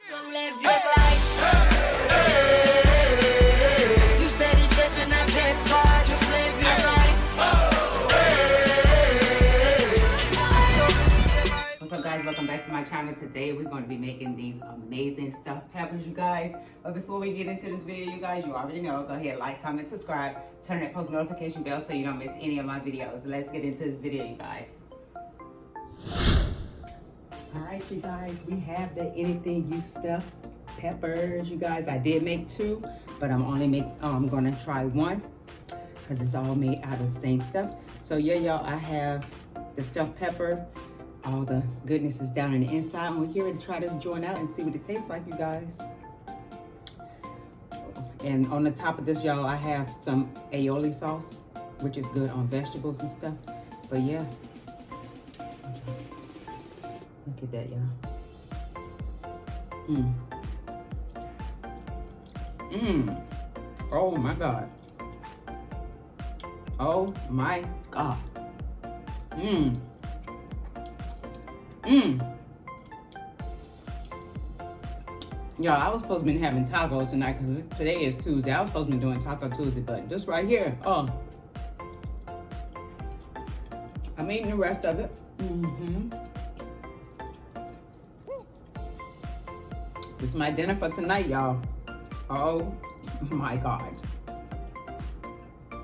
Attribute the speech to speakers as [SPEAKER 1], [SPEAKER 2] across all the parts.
[SPEAKER 1] So live your life. You steady chasing that paper, just live your life.
[SPEAKER 2] What's up, guys? Welcome back to my channel. Today we're going to be making these amazing stuffed peppers, you guys. But before we get into this video, you guys, you already know, go ahead, like, comment, subscribe, turn that post notification bell so you don't miss any of my videos. Let's get into this video, you guys. All right, you guys, we have the anything you stuffed peppers, you guys. I did make two, but I'm gonna try one because it's all made out of the same stuff. So yeah, y'all, I have the stuffed pepper. All the goodness is down on the inside. And we're here to try this joint out and see what it tastes like, you guys. And on the top of this, y'all, I have some aioli sauce, which is good on vegetables and stuff. But yeah. Look at that, y'all. Oh my God. Oh my God. Y'all, I was supposed to be having tacos tonight because today is Tuesday. I was supposed to be doing Taco Tuesday, but this right here, I'm eating the rest of it. This is my dinner for tonight, y'all. Oh my God.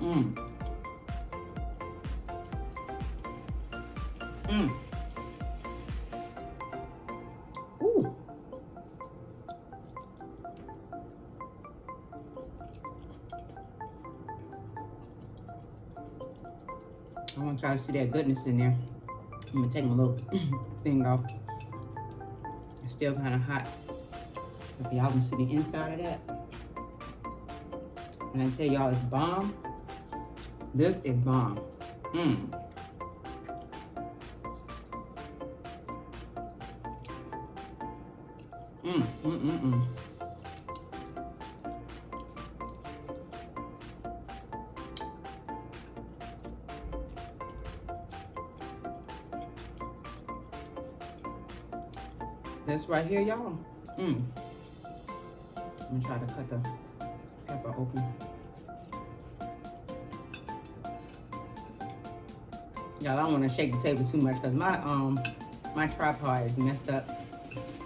[SPEAKER 2] Ooh. I want y'all to see that goodness in there. I'm gonna take my little thing off. It's still kind of hot. If y'all can see the inside of that. And I tell y'all it's bomb. This is bomb. This right here, y'all. I'm gonna try to cut the pepper open. Y'all, I don't want to shake the table too much because my tripod is messed up,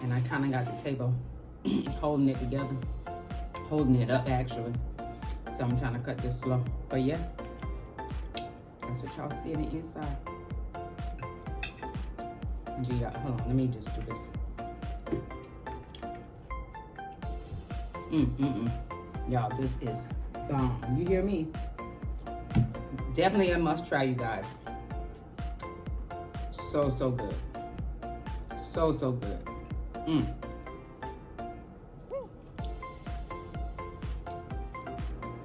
[SPEAKER 2] and I kind of got the table holding it together, holding it up actually. So I'm trying to cut this slow. But yeah, that's what y'all see in the inside. Gee, hold on, let me just do this. Y'all, this is bomb. You hear me? Definitely a must try, you guys. So good. So good.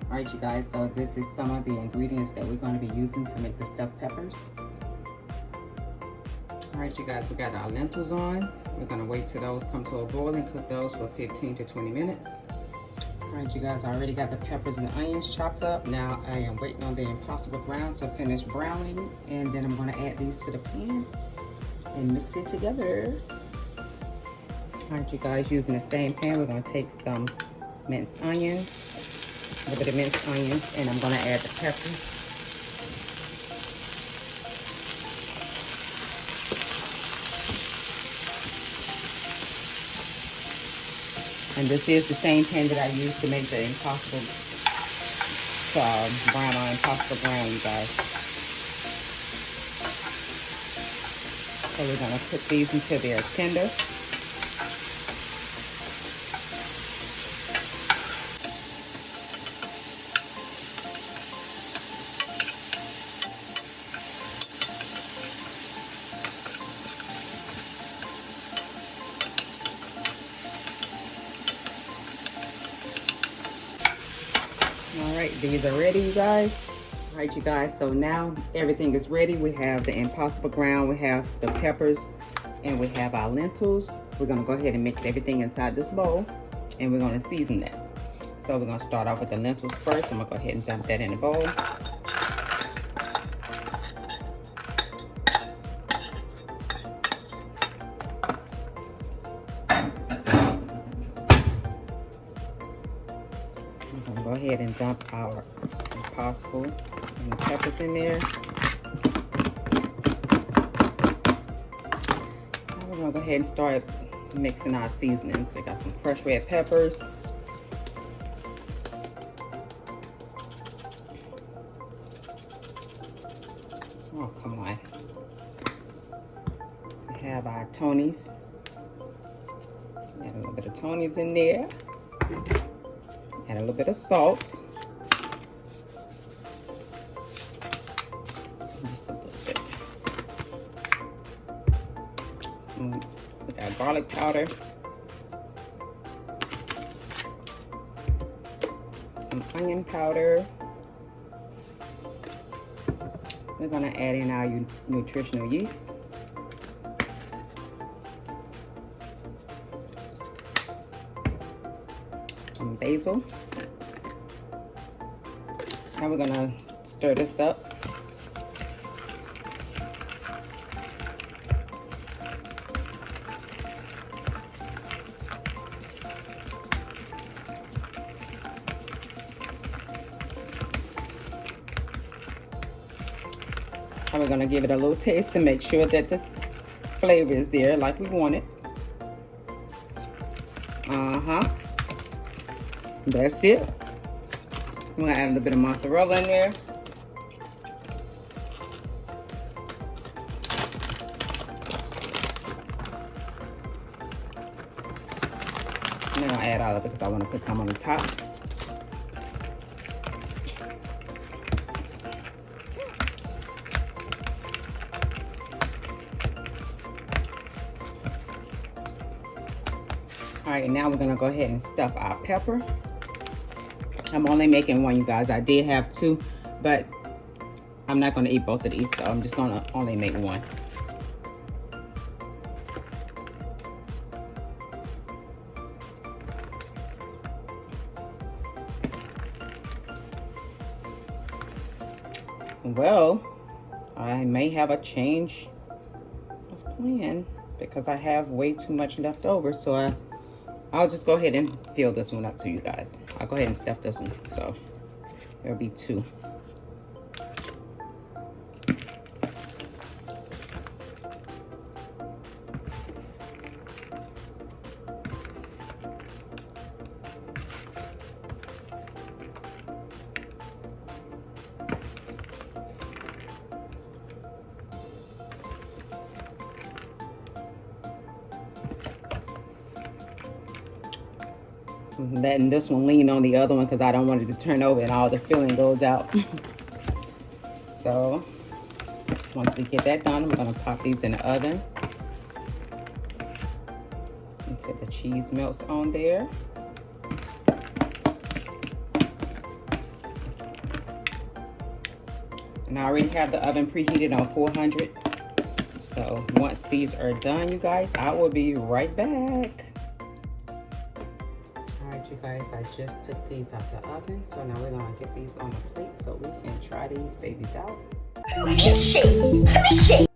[SPEAKER 2] Alright, you guys, so this is some of the ingredients that we're going to be using to make the stuffed peppers. Alright, you guys, we got our lentils on. We're going to wait till those come to a boil and cook those for 15 to 20 minutes. Alright, you guys, I already got the peppers and the onions chopped up. Now I am waiting on the Impossible Brown to finish browning, and then I'm going to add these to the pan and mix it together. Alright, you guys, using the same pan, we're going to take some minced onions, a little bit of minced onions, and I'm going to add the peppers. And this is the same pan that I used to make the Impossible brown on Impossible Brown, you guys. So we're gonna cook these until they are tender. Alright, these are ready, you guys. Alright, you guys, so now everything is ready. We have the Impossible Brown, we have the peppers, and we have our lentils. We're gonna go ahead and mix everything inside this bowl, and we're gonna season that. So we're gonna start off with the lentils first. I'm gonna go ahead and dump that in the bowl. ahead and dump our Impossible and the peppers in there. Now we're gonna go ahead and start mixing our seasonings. We got some crushed red peppers. Oh, come on. We have our Tonys. Add a little bit of Tonys in there. Add a little bit of salt. Just a little bit. We got garlic powder. Some onion powder. We're gonna add in our nutritional yeast. Some basil. Now we're gonna stir this up. And we're gonna give it a little taste to make sure that this flavor is there like we want it. That's it. I'm gonna add a little bit of mozzarella in there. And then I'll add all of it because I want to put some on the top. All right, now we're gonna go ahead and stuff our pepper. I'm only making one, you guys. I did have two, but I'm not gonna eat both of these, so I'm just gonna only make one. Well, I may have a change of plan because I have way too much left over, so I'll just go ahead and fill this one up to you guys. I'll go ahead and stuff this one, so there'll be two. I'm letting this one lean on the other one because I don't want it to turn over and all the filling goes out. So once we get that done, we're going to pop these in the oven until the cheese melts on there. And I already have the oven preheated on 400. So once these are done, you guys, I will be right back. You guys, I just took these out the oven, so now we're gonna get these on a plate so we can try these babies out.
[SPEAKER 3] Let me see.